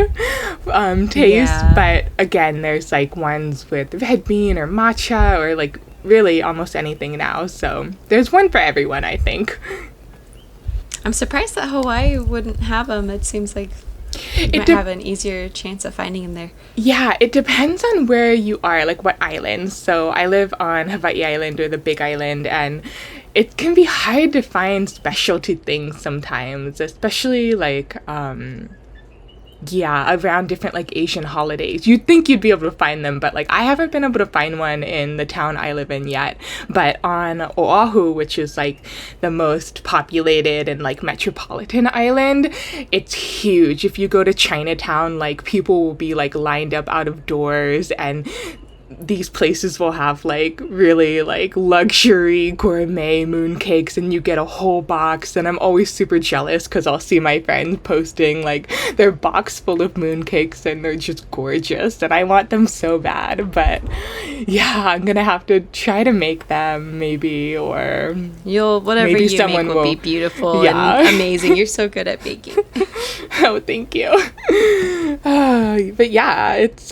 taste, but again, there's like ones with red bean or matcha or like really almost anything now, so there's one for everyone, I think. I'm surprised that Hawaii wouldn't have them. It seems like you might have an easier chance of finding them there. Yeah, it depends on where you are, like what islands. So I live on Hawaii Island, or the Big Island, and it can be hard to find specialty things sometimes, especially like around different like Asian holidays. You'd think you'd be able to find them, but like I haven't been able to find one in the town I live in yet. But on Oahu, which is like the most populated and like metropolitan island, it's huge. If you go to Chinatown, like people will be like lined up out of doors, and these places will have like really like luxury gourmet mooncakes, and you get a whole box, and I'm always super jealous because I'll see my friends posting like their box full of mooncakes, and they're just gorgeous, and I want them so bad. But yeah, I'm gonna have to try to make them, maybe, or whatever maybe you someone make will be beautiful and amazing. You're so good at baking. Oh, thank you. But yeah, it's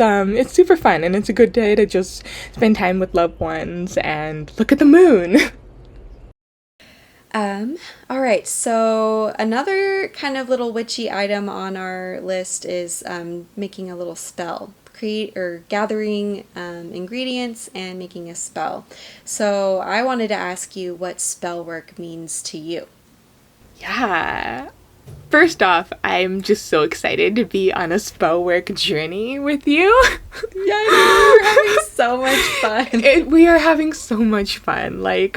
super fun, and it's a good day to just spend time with loved ones and look at the moon. All right, so another kind of little witchy item on our list is making a little spell. Create or gathering ingredients and making a spell. So I wanted to ask you what spell work means to you. Yeah. First off, I'm just so excited to be on a spell work journey with you. Yeah, we're having so much fun. We are having so much fun. Like,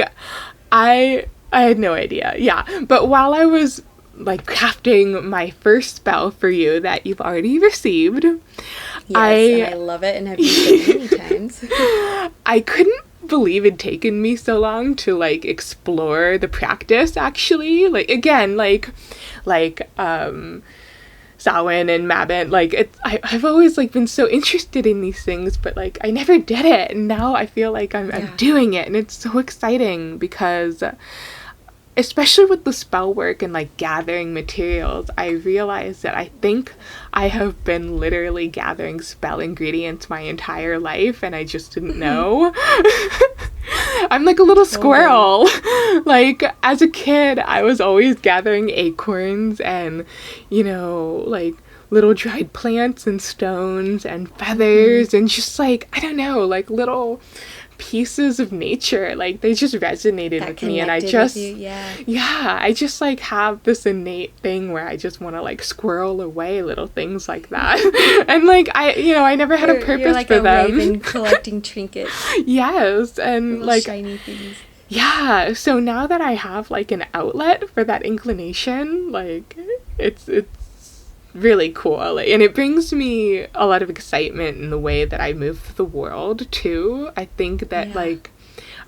I had no idea. Yeah. But while I was like crafting my first spell for you that you've already received, Yes, I love it and have used it many times. I couldn't believe it'd taken me so long to like explore the practice actually. Like again, Samhain and Mabon, like I've always like been so interested in these things, but like I never did it, and now I feel like I'm doing it, and it's so exciting because especially with the spell work and like gathering materials, I realized that I think I have been literally gathering spell ingredients my entire life and I just didn't know. I'm like a little squirrel. Like as a kid, I was always gathering acorns and, you know, like little dried plants and stones and feathers and just like, I don't know, like little pieces of nature. Like they just resonated with me, and I just I just like have this innate thing where I just want to like squirrel away little things like that. And like I never had a purpose you're like for a them. raven collecting trinkets. Yes, and little like shiny things. Yeah, so now that I have like an outlet for that inclination, like it's really cool, like, and it brings me a lot of excitement in the way that I move through the world too. I think that like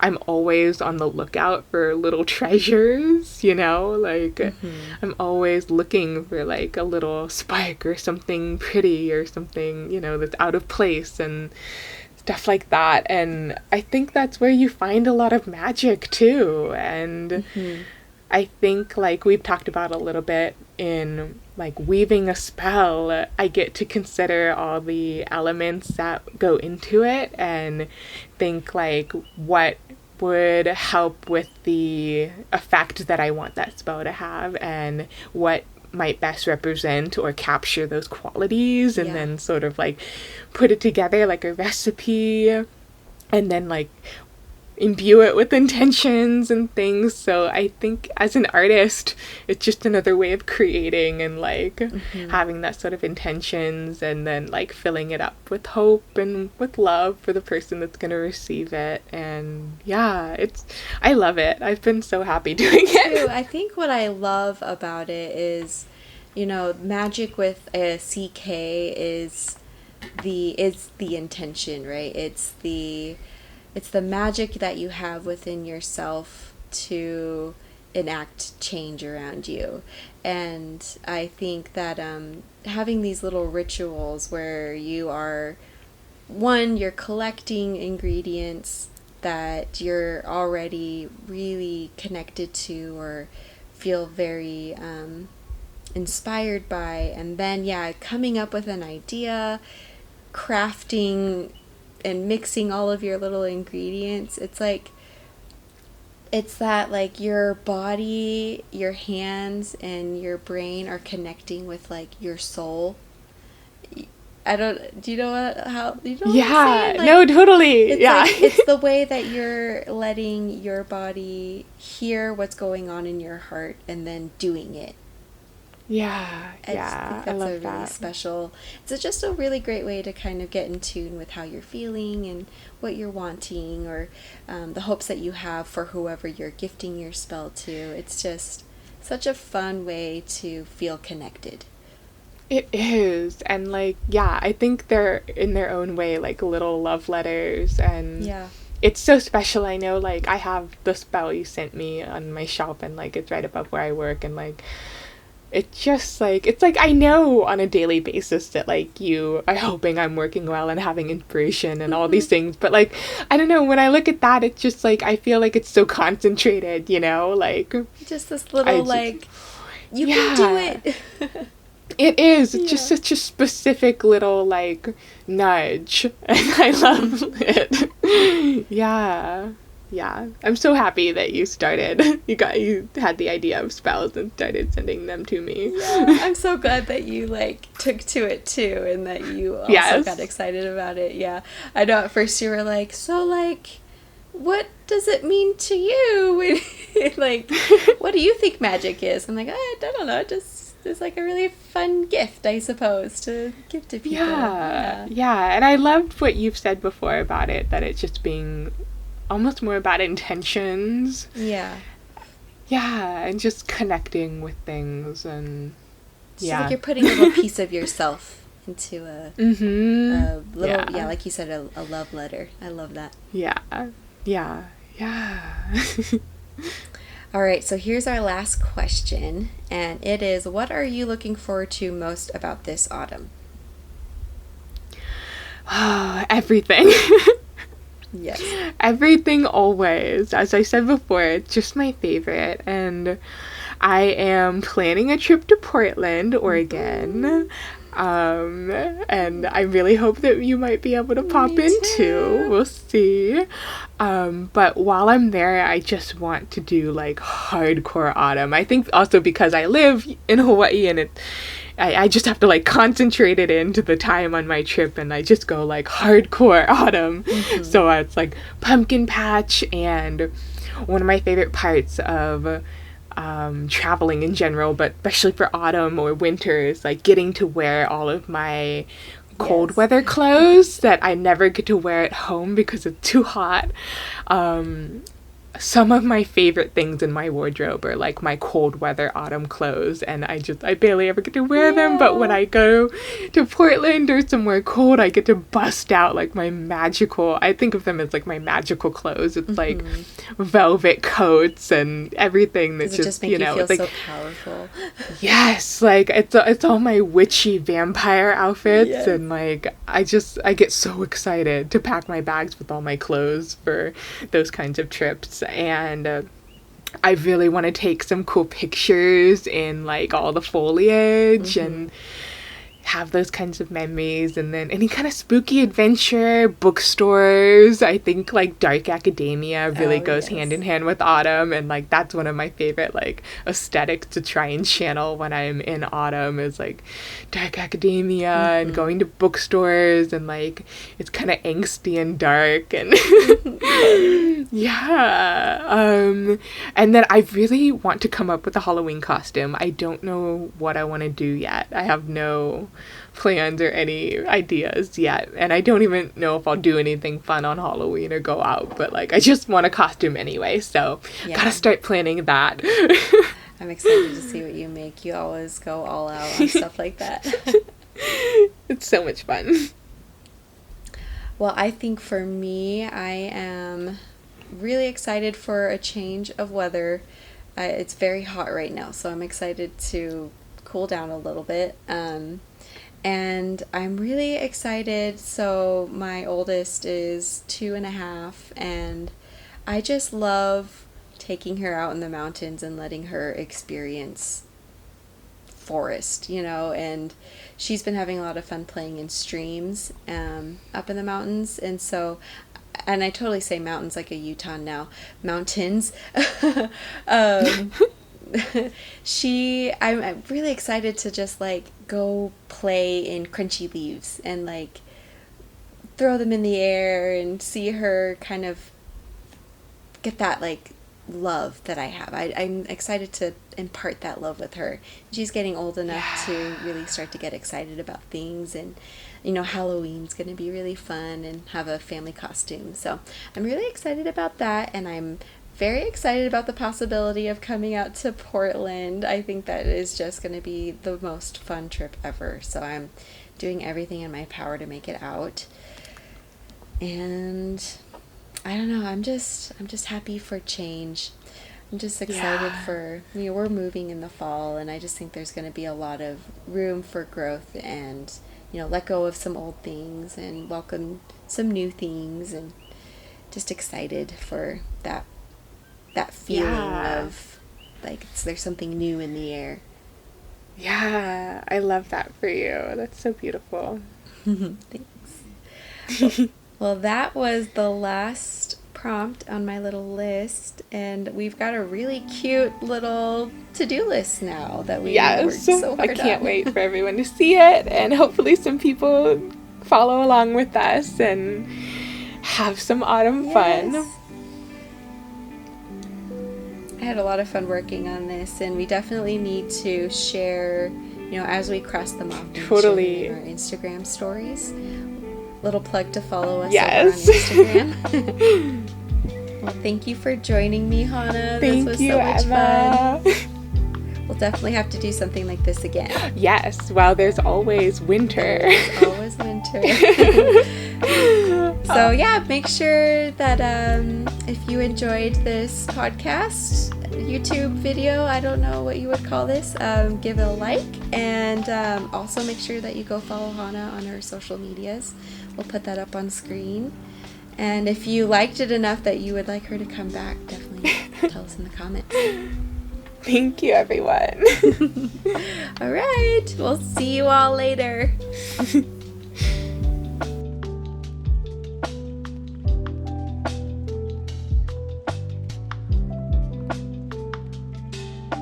I'm always on the lookout for little treasures, you know, like I'm always looking for like a little spark or something pretty or something, you know, that's out of place and stuff like that. And I think that's where you find a lot of magic too. And I think like we've talked about a little bit in like weaving a spell, I get to consider all the elements that go into it and think like what would help with the effect that I want that spell to have and what might best represent or capture those qualities, and then sort of like put it together like a recipe and then like imbue it with intentions and things. So I think as an artist, it's just another way of creating and like having that sort of intentions and then like filling it up with hope and with love for the person that's going to receive it. And I love it. I've been so happy doing it. I think what I love about it is, you know, magic with a CK is the intention, right? It's the magic that you have within yourself to enact change around you. And I think that having these little rituals where you're collecting ingredients that you're already really connected to or feel very inspired by, and then coming up with an idea, crafting and mixing all of your little ingredients. It's that like your body, your hands, and your brain are connecting with like your soul. Do you know what I'm saying? Like, no, totally. Like, it's the way that you're letting your body hear what's going on in your heart and then doing it. I think that's love really special. It's just a really great way to kind of get in tune with how you're feeling and what you're wanting, or the hopes that you have for whoever you're gifting your spell to. It's just such a fun way to feel connected. It is. And like, I think they're in their own way like little love letters, and it's so special. I know, like, I have the spell you sent me on my shelf, and like it's right above where I work, and like it's just like, it's like I know on a daily basis that like you are hoping I'm working well and having inspiration and all these things, but like I don't know, when I look at that, it's just like I feel like it's so concentrated, you know, like just this little you can do it. It is. It's just such a specific little like nudge, and I love it. Yeah, I'm so happy that you started. You had the idea of spells and started sending them to me. Yeah, I'm so glad that you like took to it too, and that you also Yes. got excited about it. Yeah, I know at first you were like, so like, what does it mean to you? Like, what do you think magic is? I'm like, I don't know, just it's like a really fun gift, I suppose, to give to people. Yeah, and I loved what you've said before about it, that it's just being almost more about intentions. Yeah. Yeah, and just connecting with things, and It's like you're putting a little piece of yourself into a little, like you said, a love letter. I love that. Yeah. All right, so here's our last question, and it is, what are you looking forward to most about this autumn? Everything. Yes. Everything always. As I said before, it's just my favorite. And I am planning a trip to Portland, Oregon. And I really hope that you might be able to pop in too. We'll see. But while I'm there, I just want to do like hardcore autumn. I think also because I live in Hawaii, and I just have to like concentrate it into the time on my trip, and I just go like hardcore autumn. So it's like pumpkin patch, and one of my favorite parts of traveling in general, but especially for autumn or winter, is like getting to wear all of my cold weather clothes that I never get to wear at home because it's too hot. Some of my favorite things in my wardrobe are like my cold weather autumn clothes, and I barely ever get to wear them, but when I go to Portland or somewhere cold, I get to bust out like I think of them as like my magical clothes. It's like velvet coats and everything that's just make you feel it's like, so powerful. Yes, like it's all my witchy vampire outfits, and like I get so excited to pack my bags with all my clothes for those kinds of trips. And I really want to take some cool pictures in like all the foliage and have those kinds of memories. And then any kind of spooky adventure, bookstores. I think like dark academia really goes hand in hand with autumn, and like that's one of my favorite like aesthetics to try and channel when I'm in autumn, is like dark academia and going to bookstores, and like it's kind of angsty and dark, and and then I really want to come up with a Halloween costume. I don't know what I want to do yet. I have no plans or any ideas yet, and I don't even know if I'll do anything fun on Halloween or go out, but like I just want a costume anyway, so gotta start planning that. I'm excited to see what you make. You always go all out on stuff like that. It's so much fun. Well, I think for me, I am really excited for a change of weather. It's very hot right now, so I'm excited to cool down a little bit. And I'm really excited. So my oldest is 2.5, and I just love taking her out in the mountains and letting her experience forest, and she's been having a lot of fun playing in streams up in the mountains. And so, and I totally say mountains like a Utah now, mountains. I'm really excited to just like go play in crunchy leaves and like throw them in the air and see her kind of get that like love that I have. I'm excited to impart that love with her. She's getting old enough to really start to get excited about things, and Halloween's going to be really fun and have a family costume. So I'm really excited about that, and I'm very excited about the possibility of coming out to Portland. I think that is just going to be the most fun trip ever. So I'm doing everything in my power to make it out. And I don't know, I'm just happy for change. I'm just excited for, we're moving in the fall, and I just think there's going to be a lot of room for growth and, let go of some old things and welcome some new things, and just excited for that feeling of like there's something new in the air. Yeah, I love that for you. That's so beautiful. Thanks. Well, that was the last prompt on my little list, and we've got a really cute little to-do list now that we worked so hard I can't on. wait for everyone to see it, and hopefully some people follow along with us and have some autumn fun. Yes. I had a lot of fun working on this, and we definitely need to share, as we cross them off. Totally. In our Instagram stories. Little plug to follow us Yes. over on Instagram. Well, thank you for joining me, Hana. Thank this was you, so much Emma. fun. We'll definitely have to do something like this again. Yes, well, there's always winter. There's always winter. So yeah, make sure that if you enjoyed this podcast, YouTube video, I don't know what you would call this, give it a like, and also make sure that you go follow Hana on her social medias. We'll put that up on screen. And if you liked it enough that you would like her to come back, definitely tell us in the comments. Thank you, everyone. All right, we'll see you all later.